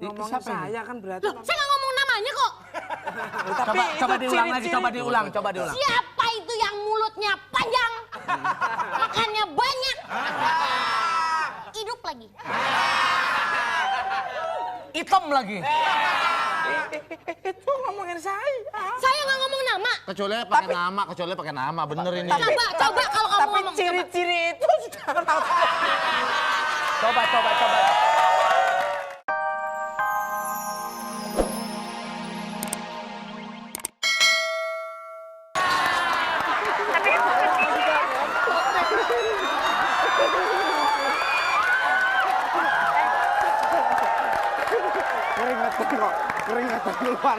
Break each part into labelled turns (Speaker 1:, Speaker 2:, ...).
Speaker 1: Ngomongin saya kan berarti.
Speaker 2: Loh, saya nggak ngomong namanya kok.
Speaker 1: Tapi
Speaker 3: Coba diulang lagi,
Speaker 1: ciri-ciri.
Speaker 3: coba diulang.
Speaker 2: Siapa itu yang mulutnya panjang, makannya banyak, hidup lagi.
Speaker 3: Hitam lagi.
Speaker 1: Itu ngomongin saya.
Speaker 2: Saya nggak ngomong nama.
Speaker 4: Kecuali pakai nama, bener ini.
Speaker 2: Coba kalau kamu
Speaker 1: Tapi
Speaker 2: ngomong.
Speaker 1: ciri-ciri itu sudah tahu.
Speaker 3: Coba.
Speaker 1: Keringatan keluar.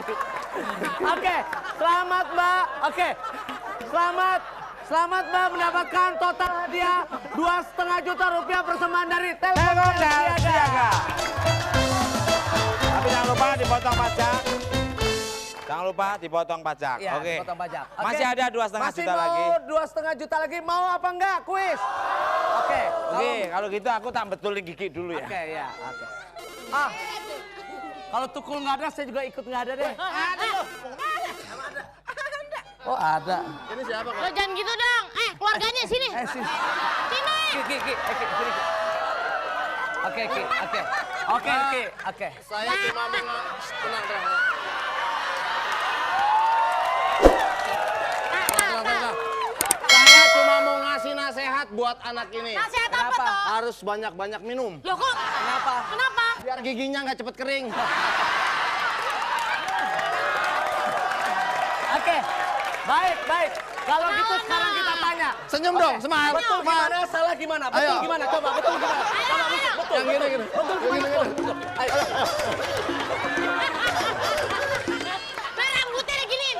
Speaker 3: Oke, selamat Mbak. Oke, selamat Mbak mendapatkan total hadiah 2,5 juta rupiah persembahan dari
Speaker 1: Telkomsel Siaga. Tapi jangan lupa dipotong pajak.
Speaker 3: Iya,
Speaker 1: Oke.
Speaker 3: dipotong pajak. Oke.
Speaker 1: Masih ada 2,5 juta lagi.
Speaker 3: Masih mau 2,5 juta lagi. Mau apa enggak? Kuis. Oke.
Speaker 1: Kalau gitu aku tak betulin gigi dulu ya.
Speaker 3: Oke, ya. Oke. Kalau Tukul nggak ada, saya juga ikut nggak ada deh.
Speaker 1: Ada loh.
Speaker 3: Oh, ada.
Speaker 4: Ini siapa
Speaker 2: Lo jangan gitu dong. Keluarganya sini.
Speaker 3: Sini.
Speaker 2: Sini.
Speaker 3: Ki. Sini. Oke.
Speaker 4: Saya cuma tenang. Saya cuma mau ngasih nasihat buat anak ini.
Speaker 2: Nasihat apa
Speaker 3: Kenapa?
Speaker 2: toh?
Speaker 4: Harus banyak-banyak minum.
Speaker 2: Loh kok? Kenapa?
Speaker 4: Biar giginya nggak cepet kering.
Speaker 3: Oke. Baik. Kalau gitu sekarang kita tanya.
Speaker 4: Senyum dong, smile.
Speaker 3: Betul gimana? Salah gimana? Betul
Speaker 4: Ayo.
Speaker 3: gimana? Coba betul gimana? Coba betul.
Speaker 4: Yang gini.
Speaker 3: Betul gimana? Betul. Ayo.
Speaker 2: Nah, rambutnya diginiin.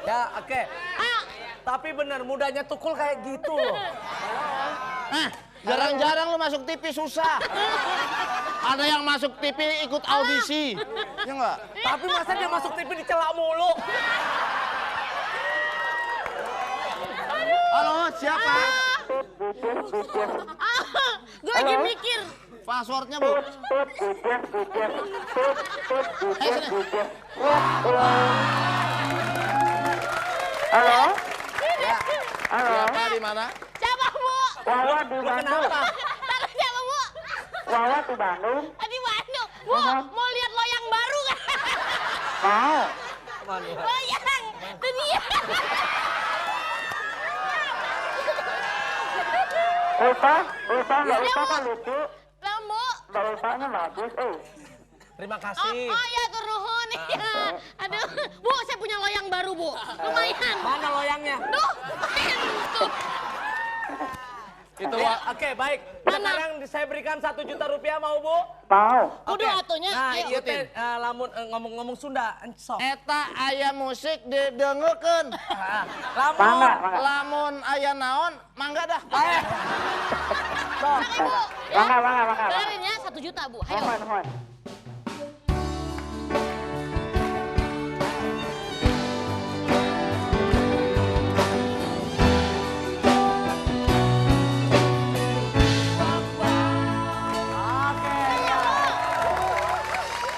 Speaker 3: Ya, oke.
Speaker 2: Ayo.
Speaker 3: Tapi benar mudanya Tukul kayak gitu loh.
Speaker 4: Jarang-jarang lu masuk TV susah. Ada yang masuk TV ikut audisi. Ya enggak?
Speaker 3: Tapi masa dia masuk TV dicela mulu?
Speaker 4: Halo, siapa?
Speaker 2: Gue lagi mikir.
Speaker 4: Passwordnya, Bu. Sini.
Speaker 5: Halo?
Speaker 3: Ya.
Speaker 4: Siapa di mana?
Speaker 2: Siapa, Bu?
Speaker 5: Wawa di
Speaker 3: Lu
Speaker 5: Bandung.
Speaker 3: kenapa?
Speaker 2: Taruh siapa, Bu?
Speaker 5: Wawa di Bandung.
Speaker 2: Di Bandung. Bu, mau lihat loyang baru kan?
Speaker 5: Mau.
Speaker 2: Loyang. Itu dia.
Speaker 5: Ulfa nggak usah kan lucu.
Speaker 2: Lah, Bu.
Speaker 5: Nggak usahnya bagus.
Speaker 3: Terima kasih.
Speaker 2: Oh ya, turun. Iya. Aduh. Bu, saya punya loyang baru, Bu. Lumayan.
Speaker 3: Mana loyangnya?
Speaker 2: Duh, lumayan. Tuh.
Speaker 3: Itu oke, baik. Sekarang saya berikan 1 juta rupiah mau, Bu?
Speaker 5: Mau.
Speaker 2: Udah atunya.
Speaker 3: Nah,
Speaker 2: Ayo.
Speaker 3: iya teh lamun ngomong-ngomong Sunda, sok.
Speaker 4: Eta aya musik didengekeun. Lamun aya naon, mangga dah.
Speaker 2: Oke, Bu.
Speaker 5: Mangga.
Speaker 2: Dengerin ya, 1 juta, Bu. Ayo.
Speaker 5: Mohon.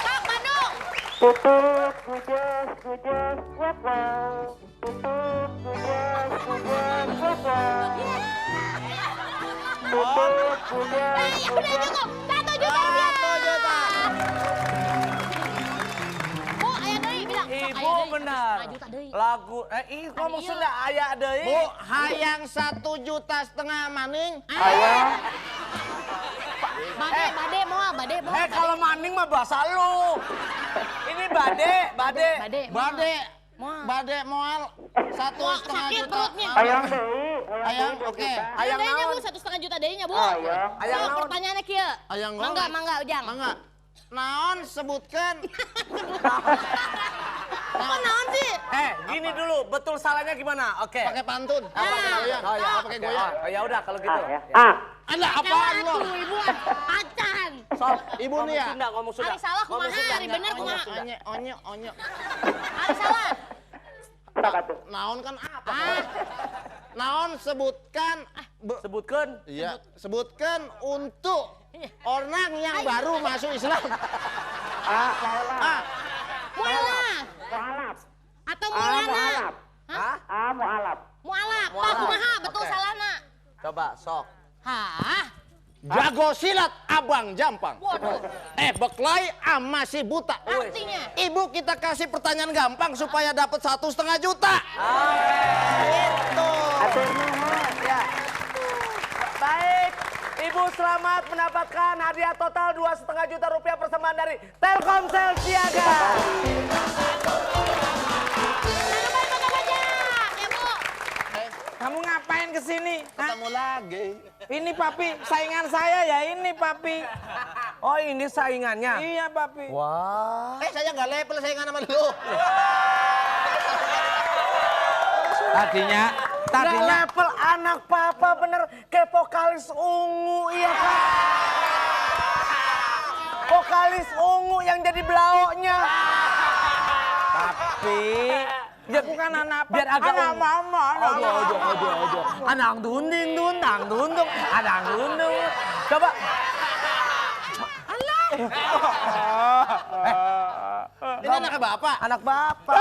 Speaker 2: Kak Bandung.
Speaker 5: Tutup, gujes, wap wow. Tutup, gujes, wap wow. Tutup, gujes,
Speaker 2: Ya udah cukup. 1 juta rupiah.
Speaker 4: 1 juta.
Speaker 2: Bu, ayah deui bilang. sok,
Speaker 3: Ibu
Speaker 2: aya deui,
Speaker 3: benar.
Speaker 2: 1 juta deui.
Speaker 3: Lagu ngomong
Speaker 2: Iya.
Speaker 3: Sunda aya deui.
Speaker 4: Bu, hayang 1,5 juta maning.
Speaker 5: Ayah.
Speaker 2: Bade moal.
Speaker 3: Kalau maning mah bahasa lu. Ini bade.
Speaker 2: Moal.
Speaker 4: Bade moal 1,5
Speaker 2: sakit
Speaker 4: juta.
Speaker 2: perutnya.
Speaker 5: Ayang deui.
Speaker 4: Ayang, oke.
Speaker 3: Ayang
Speaker 2: Deuynya, Bu,
Speaker 3: naon?
Speaker 2: 1,5 juta deuynya, Bu.
Speaker 5: Ayang.
Speaker 3: Ayang
Speaker 2: Sok,
Speaker 3: naon?
Speaker 2: pertanyaannya kieu.
Speaker 4: Ayang
Speaker 2: Mangga, Ujang.
Speaker 4: Mangga. Naon sebutkan.
Speaker 2: Kok naon sih?
Speaker 3: Gini dulu, betul salahnya gimana? Oke.
Speaker 4: Pakai pantun. Pakai goyang.
Speaker 3: Oh ya,
Speaker 4: Pakai goyang.
Speaker 3: Oh ya udah kalau gitu.
Speaker 4: Ada apaan lo?
Speaker 2: Tuh, Ibu, acan.
Speaker 3: Sok,
Speaker 4: Ibu
Speaker 3: ngomong
Speaker 4: nih ya?
Speaker 3: Sunda, ngomong Sunda.
Speaker 2: Ari salah
Speaker 3: Ngomong
Speaker 2: kumaha,
Speaker 3: Sunda.
Speaker 2: ari bener kumaha.
Speaker 4: Onyo.
Speaker 2: Ari salah.
Speaker 4: Naon kan apa? Naon sebutkan.
Speaker 3: Sebutkan.
Speaker 4: Iya, sebutkan untuk Orang yang baru masuk Islam.
Speaker 2: Mualaf.
Speaker 5: Mualaf.
Speaker 2: Atau Maulana.
Speaker 5: Mualaf.
Speaker 2: Hah?
Speaker 5: Mualaf.
Speaker 2: Mualaf. Pak
Speaker 3: Mualaf.
Speaker 2: kumaha betul
Speaker 3: Oke.
Speaker 2: salahna.
Speaker 3: Coba sok.
Speaker 2: Hah?
Speaker 4: Jago silat abang jampang.
Speaker 2: Waduh.
Speaker 4: Beklai ama si buta.
Speaker 2: Artinya?
Speaker 4: Ibu kita kasih pertanyaan gampang supaya dapat 1,5 juta.
Speaker 3: Itu.
Speaker 5: Atur nuhun.
Speaker 3: Ya. Baik, Ibu selamat mendapatkan hadiah total 2,5 juta rupiah persembahan dari Telkomsel Siaga.
Speaker 2: Ya, Bu.
Speaker 1: Kamu ngapain kesini?
Speaker 4: Ketemu lagi.
Speaker 1: Ini papi, saingan saya ya ini papi.
Speaker 3: Oh ini saingannya.
Speaker 1: Iya papi.
Speaker 3: Wah.
Speaker 4: Saya nggak level saingan sama lu.
Speaker 1: Tadinya
Speaker 3: Nggak level anak papa bener kayak vokalis Ungu iya kan? Vokalis Ungu yang jadi belaoknya.
Speaker 1: Tapi ya bukan anak apa?
Speaker 3: Biar agak
Speaker 1: anak
Speaker 3: ungu.
Speaker 1: mama.
Speaker 3: Ojo. Anang dunding dundang dundung, anang dundung. Coba.
Speaker 4: Ini anaknya bapak.
Speaker 3: Anak bapak.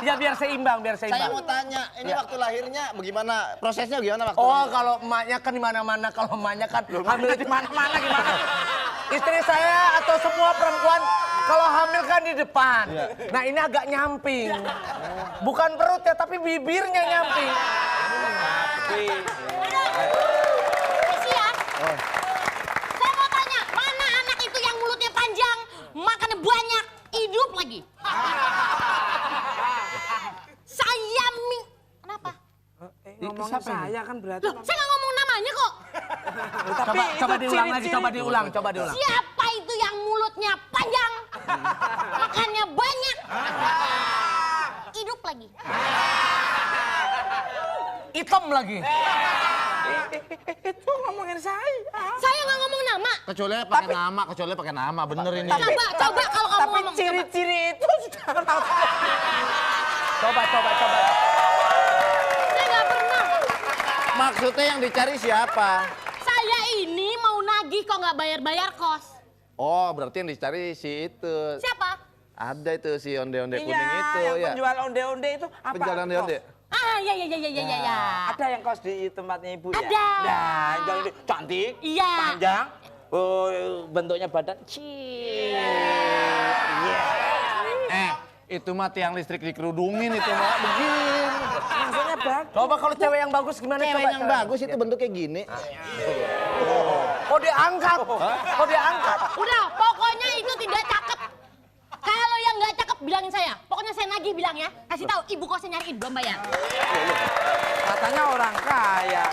Speaker 3: Ya biar seimbang, biar
Speaker 4: Saya
Speaker 3: seimbang.
Speaker 4: mau tanya, ini waktu lahirnya bagaimana? Prosesnya gimana waktu?
Speaker 3: Oh,
Speaker 4: lahir?
Speaker 3: kalau emaknya kan di mana-mana, kalau emaknya kan hamil
Speaker 1: Di mana-mana gimana?
Speaker 3: Istri saya atau semua perempuan kalau hamil kan di depan. Nah, ini agak nyamping. Bukan perut ya, tapi bibirnya nyamping.
Speaker 2: Siap. Saya mau tanya, mana anak itu yang mulutnya panjang, makannya banyak, hidup lagi? Saya Kenapa?
Speaker 1: Ngomongin saya kan berarti.
Speaker 2: Loh, saya nggak ngomong namanya kok.
Speaker 1: Tapi
Speaker 3: Coba
Speaker 1: itu
Speaker 3: diulang lagi,
Speaker 1: ciri-ciri.
Speaker 3: coba diulang.
Speaker 2: Siapa itu yang mulutnya panjang, makannya banyak, hidup lagi?
Speaker 3: Hitam lagi.
Speaker 1: Itu ngomongin saya.
Speaker 2: Saya nggak ngomong nama.
Speaker 4: Kecuali pakai nama, bener ini.
Speaker 2: Coba kalau kamu
Speaker 1: Tapi
Speaker 2: ngomong. Coba.
Speaker 1: ciri-ciri itu sudah tahu.
Speaker 3: Coba.
Speaker 2: Saya nggak pernah.
Speaker 4: Maksudnya yang dicari siapa?
Speaker 2: Saya ini mau nagih kok nggak bayar kos.
Speaker 4: Oh, berarti yang dicari si itu.
Speaker 2: Siapa?
Speaker 4: Ada itu si onde-onde kuning
Speaker 1: Iya,
Speaker 4: itu
Speaker 1: yang
Speaker 4: ya.
Speaker 1: penjual onde-onde itu apa?
Speaker 4: Penjual onde-onde.
Speaker 2: Ah, ya.
Speaker 1: Ada yang kos di tempatnya ibu ya?
Speaker 2: Ada.
Speaker 1: Nah, yang ini cantik,
Speaker 2: Iya.
Speaker 1: panjang, bentuknya badan.
Speaker 4: Itu mah tiang listrik dikerudungin itu mah begini.
Speaker 1: Maksudnya bagus.
Speaker 3: Coba kalau cewek yang bagus gimana?
Speaker 4: Cewek
Speaker 3: coba,
Speaker 4: yang
Speaker 3: coba.
Speaker 4: bagus itu bentuknya gini.
Speaker 3: Oh diangkat. Oh diangkat.
Speaker 2: Udah, pokoknya itu tidak cakep. Kalau yang nggak cakep bilangin saya. Pokoknya saya nagih bilang ya. Kasih tahu ibu kosnya nyariin belum bayar.
Speaker 1: Katanya orang kaya.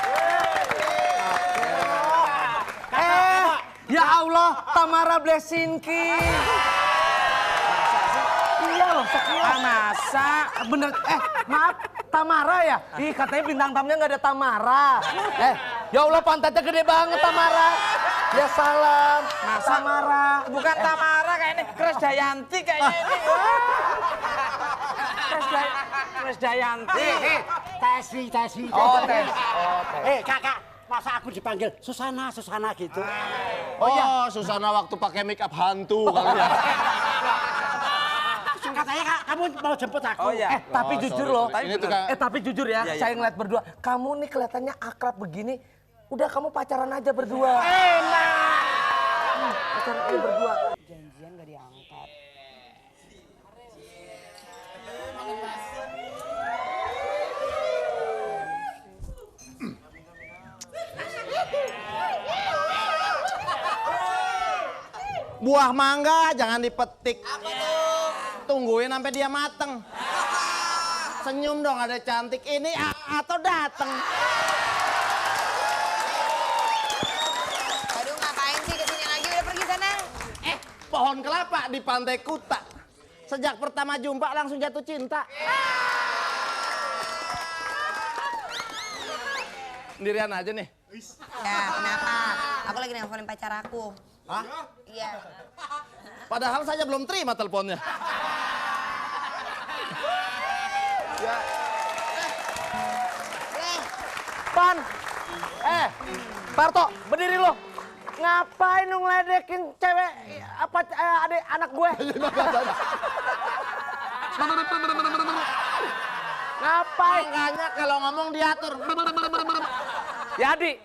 Speaker 3: Ya Allah, Tamara Blesinki. Iya loh, sekilas.
Speaker 1: Masa?
Speaker 3: Bener, maaf, Tamara ya? Ih, katanya bintang tamunya nggak ada Tamara. Ya Allah, pantatnya gede banget Tamara. Ya salam, Tamara.
Speaker 1: Bukan Tamara kayak ini, Krisdayanti kayaknya ini. Krisdayanti.
Speaker 6: Tesi.
Speaker 3: Oh, tes.
Speaker 6: Kakak, masa aku dipanggil Susana gitu?
Speaker 4: Oh, Susana waktu pakai make up hantu kali ya.
Speaker 6: Katanya Kak, kamu mau jemput aku?
Speaker 1: Oh iya.
Speaker 3: Tapi jujur loh.
Speaker 4: Ini tukang
Speaker 3: Tapi jujur ya,
Speaker 1: Iya.
Speaker 3: saya ngeliat berdua. Kamu nih kelihatannya akrab begini. Udah kamu pacaran aja berdua. Pacaran aja berdua.
Speaker 6: Janjian gak diangkat.
Speaker 4: buah mangga jangan dipetik. Tungguin sampai dia mateng. Senyum dong ada cantik ini atau dateng.
Speaker 7: Aduh ngapain sih kesini lagi, udah pergi sana.
Speaker 4: Pohon kelapa di Pantai Kuta. Sejak pertama jumpa langsung jatuh cinta. Sendirian aja nih.
Speaker 7: Ya kenapa? Aku lagi nelfonin pacar aku.
Speaker 4: Hah?
Speaker 7: Iya.
Speaker 4: Padahal saya belum terima teleponnya. Ya.
Speaker 3: Pan. Parto, berdiri lo. Ngapain lu ngeledekin cewek apa adik anak gue? Ngapain?
Speaker 4: Makanya kalau ngomong diatur.
Speaker 3: Ya Adi,